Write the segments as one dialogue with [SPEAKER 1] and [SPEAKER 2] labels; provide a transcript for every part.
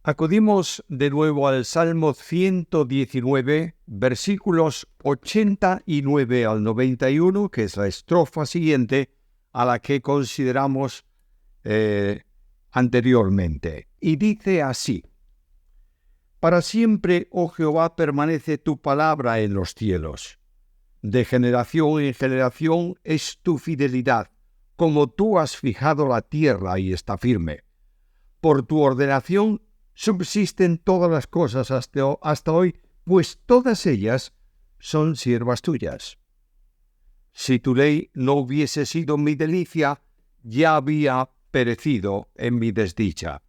[SPEAKER 1] Acudimos de nuevo al Salmo 119, versículos 89 al 91, que es la estrofa siguiente a la que consideramos anteriormente. Y dice así: Para siempre, oh Jehová, permanece tu palabra en los cielos. De generación en generación es tu fidelidad, como tú has fijado la tierra y está firme. Por tu ordenación subsisten todas las cosas hasta hoy, pues todas ellas son siervas tuyas. Si tu ley no hubiese sido mi delicia, ya había perecido en mi desdicha.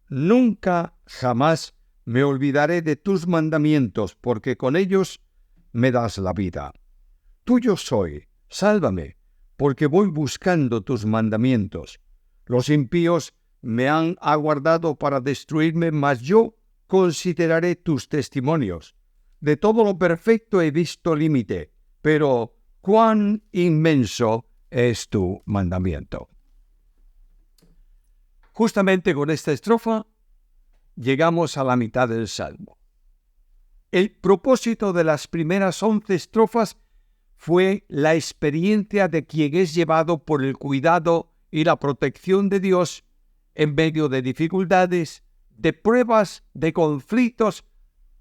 [SPEAKER 1] Nunca jamás me olvidaré de tus mandamientos, porque con ellos me das la vida. Tuyo soy, sálvame, porque voy buscando tus mandamientos. Los impíos me han aguardado para destruirme, mas yo consideraré tus testimonios. De todo lo perfecto he visto límite, pero cuán inmenso es tu mandamiento. Justamente con esta estrofa llegamos a la mitad del Salmo. El propósito de las primeras 11 estrofas fue la experiencia de quien es llevado por el cuidado y la protección de Dios en medio de dificultades, de pruebas, de conflictos,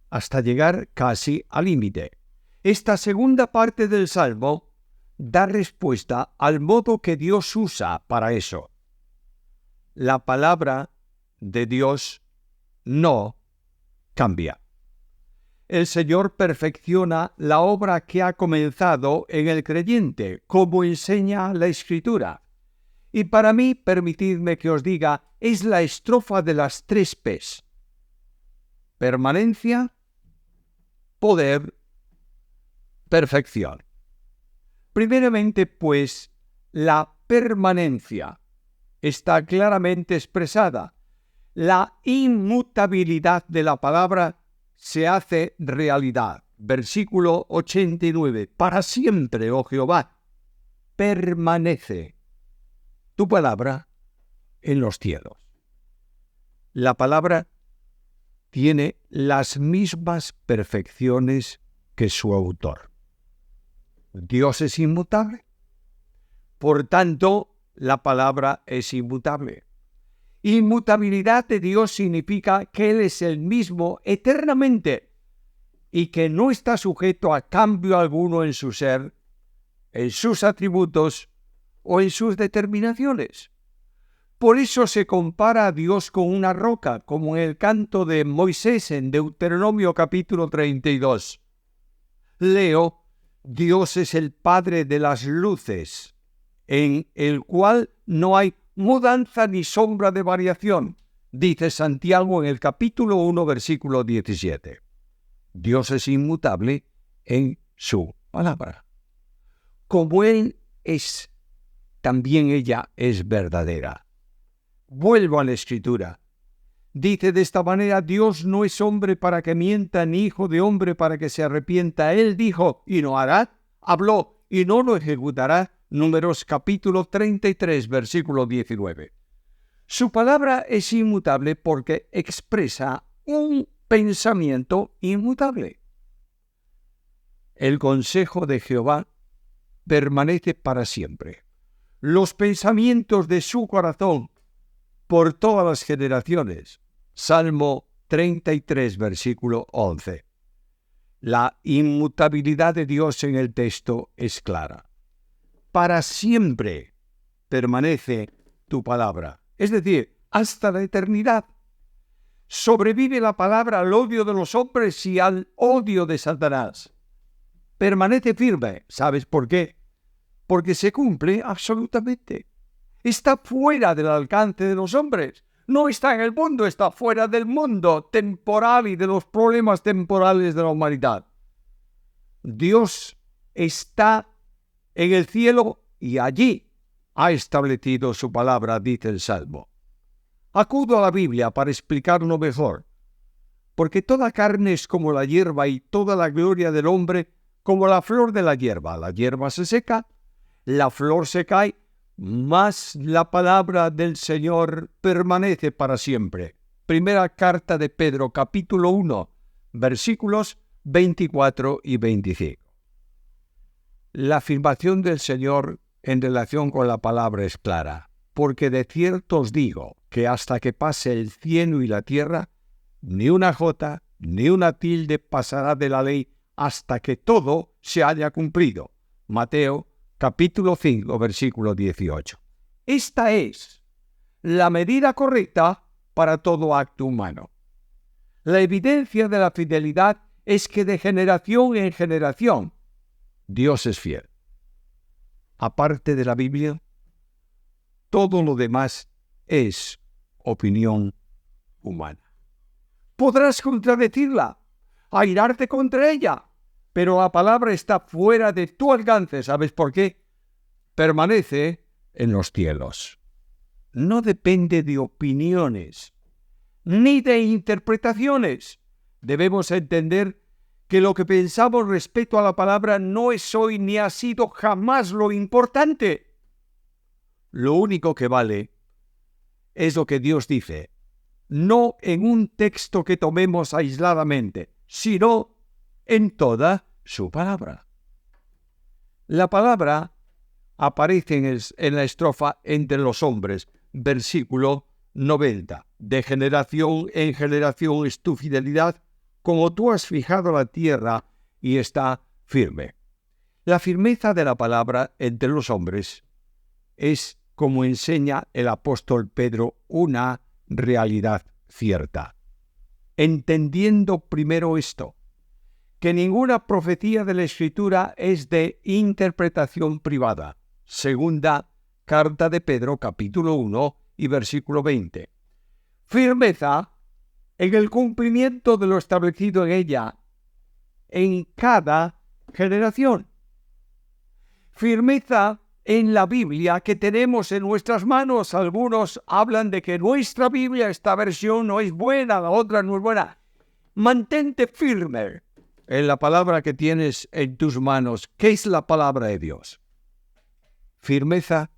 [SPEAKER 1] hasta llegar casi al límite. Esta segunda parte del Salmo da respuesta al modo que Dios usa para eso. La palabra de Dios no cambia. El Señor perfecciona la obra que ha comenzado en el creyente, como enseña la Escritura. Y para mí, permitidme que os diga, es la estrofa de las 3 P's. Permanencia, poder, perfección. Primeramente, pues, la permanencia está claramente expresada. La inmutabilidad de la palabra se hace realidad. Versículo 89. Para siempre, oh Jehová, permanece tu palabra en los cielos. La palabra tiene las mismas perfecciones que su autor. Dios es inmutable. Por tanto, la palabra es inmutable. Inmutabilidad de Dios significa que Él es el mismo eternamente y que no está sujeto a cambio alguno en su ser, en sus atributos o en sus determinaciones. Por eso se compara a Dios con una roca, como en el canto de Moisés en Deuteronomio capítulo 32. Leo: Dios es el Padre de las luces, en el cual no hay mudanza ni sombra de variación, dice Santiago en el capítulo 1, versículo 17. Dios es inmutable en su palabra. Como Él es, también ella es verdadera. Vuelvo a la Escritura. Dice de esta manera: Dios no es hombre para que mienta, ni hijo de hombre para que se arrepienta. Él dijo y no hará, habló y no lo ejecutará. Números capítulo 33, versículo 19. Su palabra es inmutable porque expresa un pensamiento inmutable. El consejo de Jehová permanece para siempre. Los pensamientos de su corazón por todas las generaciones. Salmo 33, versículo 11. La inmutabilidad de Dios en el texto es clara. Para siempre permanece tu palabra, es decir, hasta la eternidad. Sobrevive la palabra al odio de los hombres y al odio de Satanás. Permanece firme. ¿Sabes por qué? Porque se cumple absolutamente. Está fuera del alcance de los hombres. No está en el mundo, está fuera del mundo temporal y de los problemas temporales de la humanidad. Dios está en el cielo y allí ha establecido su palabra, dice el Salmo. Acudo a la Biblia para explicarlo mejor, porque toda carne es como la hierba y toda la gloria del hombre como la flor de la hierba. La hierba se seca, la flor se cae, mas la palabra del Señor permanece para siempre. Primera carta de Pedro, capítulo 1, versículos 24 y 25. La afirmación del Señor en relación con la palabra es clara, porque de cierto os digo que hasta que pase el cielo y la tierra, ni una jota ni una tilde pasará de la ley hasta que todo se haya cumplido. Mateo, capítulo 5, versículo 18. Esta es la medida correcta para todo acto humano. La evidencia de la fidelidad es que de generación en generación Dios es fiel. Aparte de la Biblia, todo lo demás es opinión humana. Podrás contradecirla, airarte contra ella, pero la palabra está fuera de tu alcance. ¿Sabes por qué? Permanece en los cielos. No depende de opiniones ni de interpretaciones. Debemos entender que lo que pensamos respecto a la palabra no es hoy ni ha sido jamás lo importante. Lo único que vale es lo que Dios dice, no en un texto que tomemos aisladamente, sino en toda su palabra. La palabra aparece en la estrofa entre los hombres, versículo 90. De generación en generación es tu fidelidad, como tú has fijado la tierra y está firme. La firmeza de la palabra entre los hombres es, como enseña el apóstol Pedro, una realidad cierta. Entendiendo primero esto, que ninguna profecía de la Escritura es de interpretación privada. Segunda carta de Pedro, capítulo 1 y versículo 20. Firmeza en el cumplimiento de lo establecido en ella, en cada generación. Firmeza en la Biblia que tenemos en nuestras manos. Algunos hablan de que nuestra Biblia, esta versión no es buena, la otra no es buena. Mantente firme en la palabra que tienes en tus manos, que es la palabra de Dios. Firmeza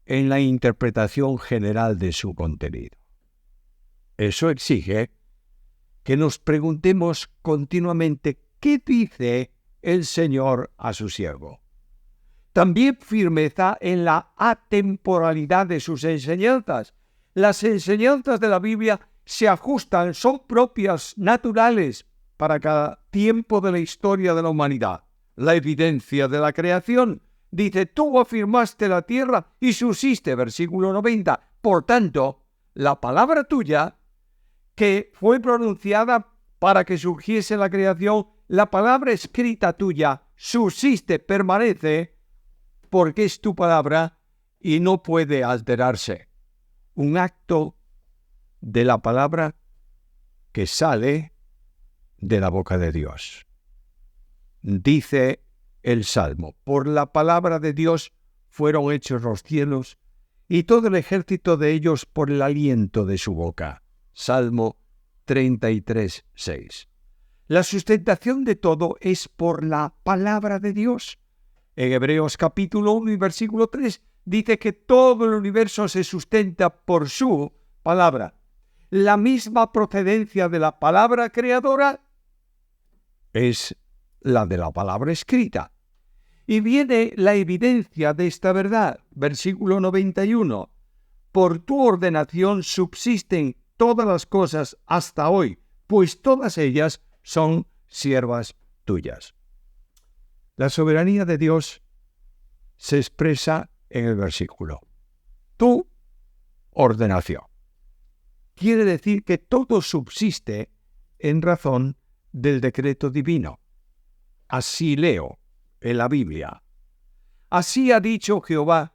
[SPEAKER 1] en la interpretación general de su contenido. Eso exige que nos preguntemos continuamente qué dice el Señor a su siervo. También firmeza en la atemporalidad de sus enseñanzas. Las enseñanzas de la Biblia se ajustan, son propias, naturales para cada tiempo de la historia de la humanidad. La evidencia de la creación dice, tú afirmaste la tierra y subsiste, versículo 90. Por tanto, la palabra tuya, que fue pronunciada para que surgiese la creación, la palabra escrita tuya subsiste, permanece, porque es tu palabra y no puede alterarse. Un acto de la palabra que sale de la boca de Dios. Dice el Salmo, por la palabra de Dios fueron hechos los cielos y todo el ejército de ellos por el aliento de su boca. Salmo 33, 6. La sustentación de todo es por la palabra de Dios. En Hebreos capítulo 1 y versículo 3 dice que todo el universo se sustenta por su palabra. La misma procedencia de la palabra creadora es la de la palabra escrita. Y viene la evidencia de esta verdad. Versículo 91. Por tu ordenación subsisten todas las cosas hasta hoy, pues todas ellas son siervas tuyas. La soberanía de Dios se expresa en el versículo. Tu ordenación. Quiere decir que todo subsiste en razón del decreto divino. Así leo en la Biblia. Así ha dicho Jehová,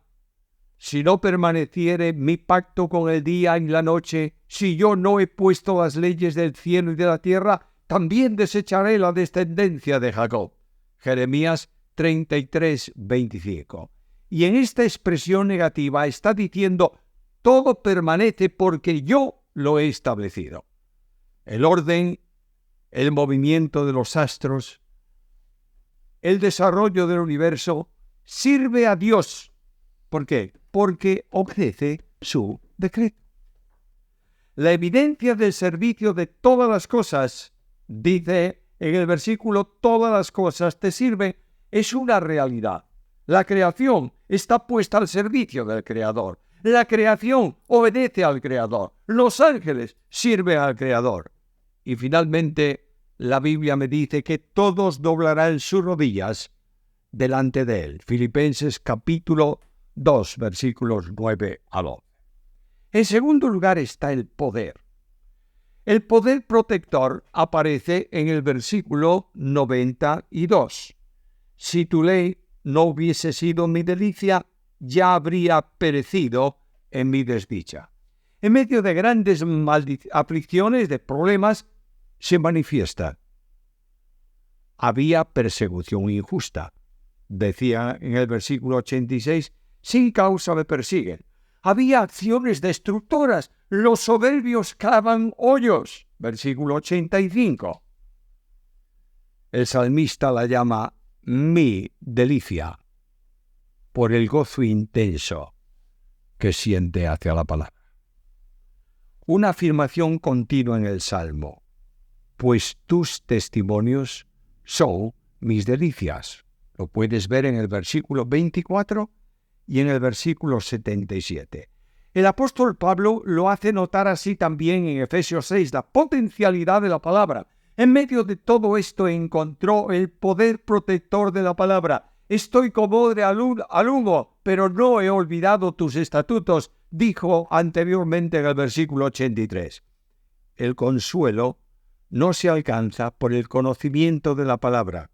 [SPEAKER 1] si no permaneciere mi pacto con el día y la noche, si yo no he puesto las leyes del cielo y de la tierra, también desecharé la descendencia de Jacob. Jeremías 33, 25. Y en esta expresión negativa está diciendo, todo permanece porque yo lo he establecido. El orden, el movimiento de los astros, el desarrollo del universo sirve a Dios. ¿Por qué? Porque obedece su decreto. La evidencia del servicio de todas las cosas, dice en el versículo, todas las cosas te sirven, es una realidad. La creación está puesta al servicio del Creador. La creación obedece al Creador. Los ángeles sirven al Creador. Y finalmente, la Biblia me dice que todos doblarán sus rodillas delante de Él. Filipenses capítulo 2, versículos 9 a 12. En segundo lugar está el poder. El poder protector aparece en el versículo 92. Si tu ley no hubiese sido mi delicia, ya habría perecido en mi desdicha. En medio de grandes aflicciones, de problemas, se manifiesta. Había persecución injusta. Decía en el versículo 86, sin causa me persiguen. Había acciones destructoras. Los soberbios cavan hoyos. Versículo 85. El salmista la llama mi delicia por el gozo intenso que siente hacia la palabra. Una afirmación continua en el Salmo. Pues tus testimonios son mis delicias. Lo puedes ver en el versículo 24 y en el versículo 77. El apóstol Pablo lo hace notar así también en Efesios 6, la potencialidad de la palabra. En medio de todo esto encontró el poder protector de la palabra. Estoy como odre al humo, pero no he olvidado tus estatutos, dijo anteriormente en el versículo 83. El consuelo no se alcanza por el conocimiento de la palabra,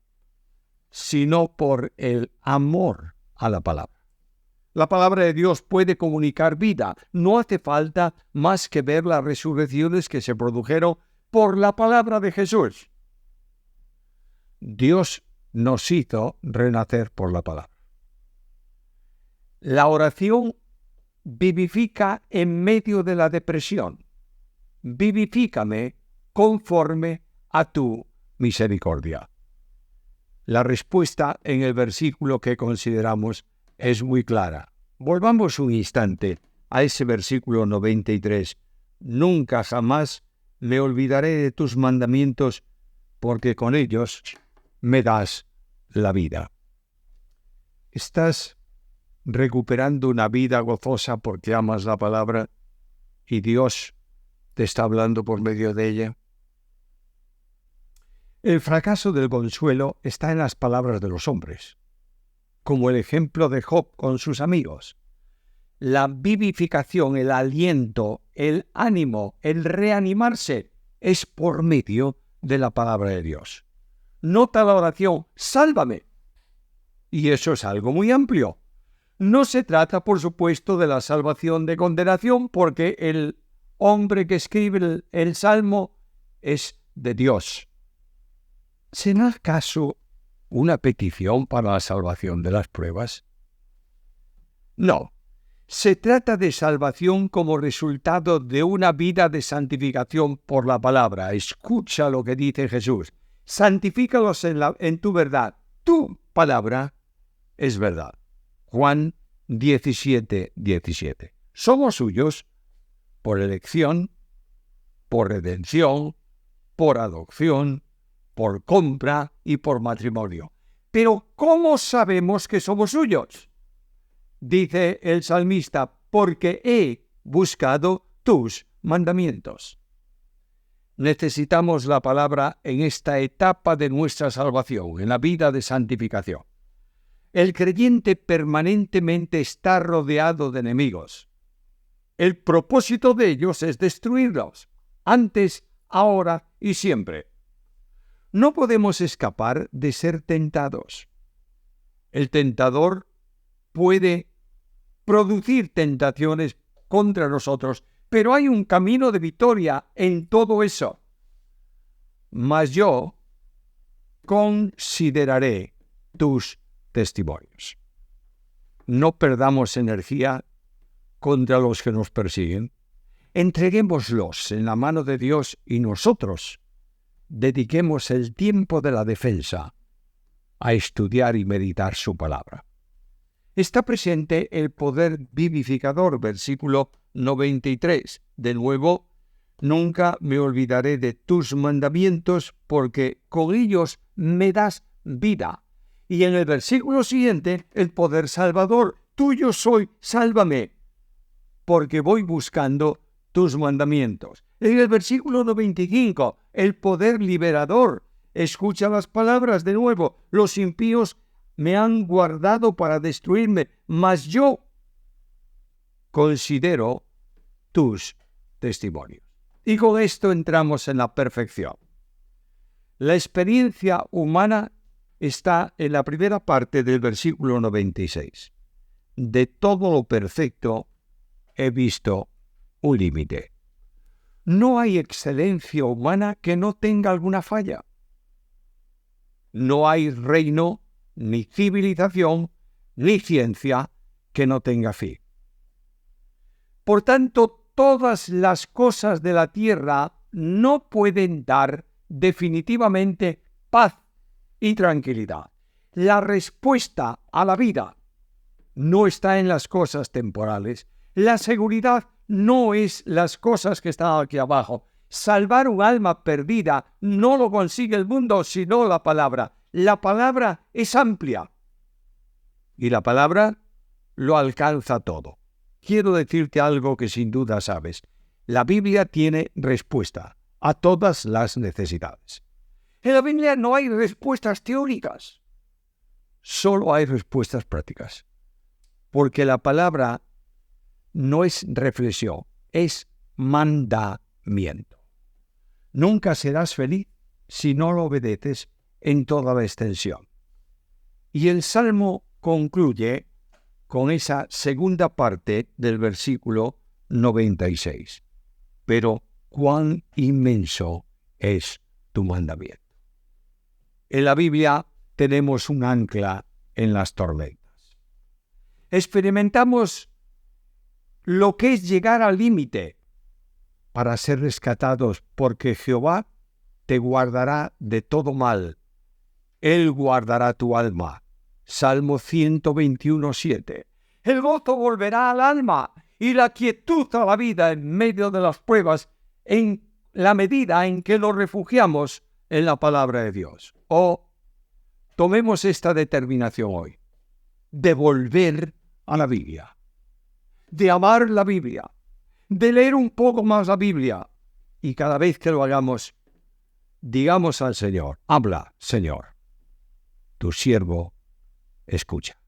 [SPEAKER 1] sino por el amor a la palabra. La palabra de Dios puede comunicar vida. No hace falta más que ver las resurrecciones que se produjeron por la palabra de Jesús. Dios nos hizo renacer por la palabra. La oración vivifica en medio de la depresión. Vivifícame conforme a tu misericordia. La respuesta en el versículo que consideramos es muy clara. Volvamos un instante a ese versículo 93. Nunca jamás me olvidaré de tus mandamientos, porque con ellos me das la vida. ¿Estás recuperando una vida gozosa porque amas la palabra y Dios te está hablando por medio de ella? El fracaso del consuelo está en las palabras de los hombres, como el ejemplo de Job con sus amigos. La vivificación, el aliento, el ánimo, el reanimarse es por medio de la palabra de Dios. Nota la oración, sálvame. Y eso es algo muy amplio. No se trata, por supuesto, de la salvación de condenación, porque el hombre que escribe el Salmo es de Dios. ¿Será acaso una petición para la salvación de las pruebas? No. Se trata de salvación como resultado de una vida de santificación por la palabra. Escucha lo que dice Jesús. Santifícalos en tu verdad. Tu palabra es verdad. Juan 17:17. Somos suyos por elección, por redención, por adopción, por compra y por matrimonio. Pero ¿cómo sabemos que somos suyos? Dice el salmista, porque he buscado tus mandamientos. Necesitamos la palabra en esta etapa de nuestra salvación, en la vida de santificación. El creyente permanentemente está rodeado de enemigos. El propósito de ellos es destruirlos, antes, ahora y siempre. No podemos escapar de ser tentados. El tentador puede producir tentaciones contra nosotros, pero hay un camino de victoria en todo eso. Mas yo consideraré tus testimonios. No perdamos energía contra los que nos persiguen. Entreguémoslos en la mano de Dios y nosotros dediquemos el tiempo de la defensa a estudiar y meditar su palabra. Está presente el poder vivificador, versículo 93. De nuevo, Nunca me olvidaré de tus mandamientos, porque con ellos me das vida. Y en el versículo siguiente, el poder salvador. Tuyo soy, sálvame, porque voy buscando tus mandamientos. En el versículo 95, el poder liberador. Escucha las palabras de nuevo. Los impíos me han guardado para destruirme, mas yo considero tus testimonios. Y con esto entramos en la perfección. La experiencia humana está en la primera parte del versículo 96. De todo lo perfecto he visto un límite. No hay excelencia humana que no tenga alguna falla. No hay reino, ni civilización, ni ciencia que no tenga fin. Por tanto, todas las cosas de la tierra no pueden dar definitivamente paz y tranquilidad. La respuesta a la vida no está en las cosas temporales. La seguridad no es las cosas que están aquí abajo. Salvar un alma perdida no lo consigue el mundo, sino la palabra. La palabra es amplia y la palabra lo alcanza todo. Quiero decirte algo que sin duda sabes. La Biblia tiene respuesta a todas las necesidades. En la Biblia no hay respuestas teóricas, solo hay respuestas prácticas. Porque la palabra no es reflexión, es mandamiento. Nunca serás feliz si no lo obedeces en toda la extensión. Y el Salmo concluye con esa segunda parte del versículo 96. Pero cuán inmenso es tu mandamiento. En la Biblia tenemos un ancla en las tormentas. Experimentamos lo que es llegar al límite para ser rescatados, porque Jehová te guardará de todo mal. Él guardará tu alma. Salmo 121:7. El gozo volverá al alma y la quietud a la vida en medio de las pruebas, en la medida en que nos refugiamos en la palabra de Dios. Tomemos esta determinación hoy, de volver a la Biblia, de amar la Biblia, de leer un poco más la Biblia, y cada vez que lo hagamos, digamos al Señor: habla, Señor, tu siervo escucha.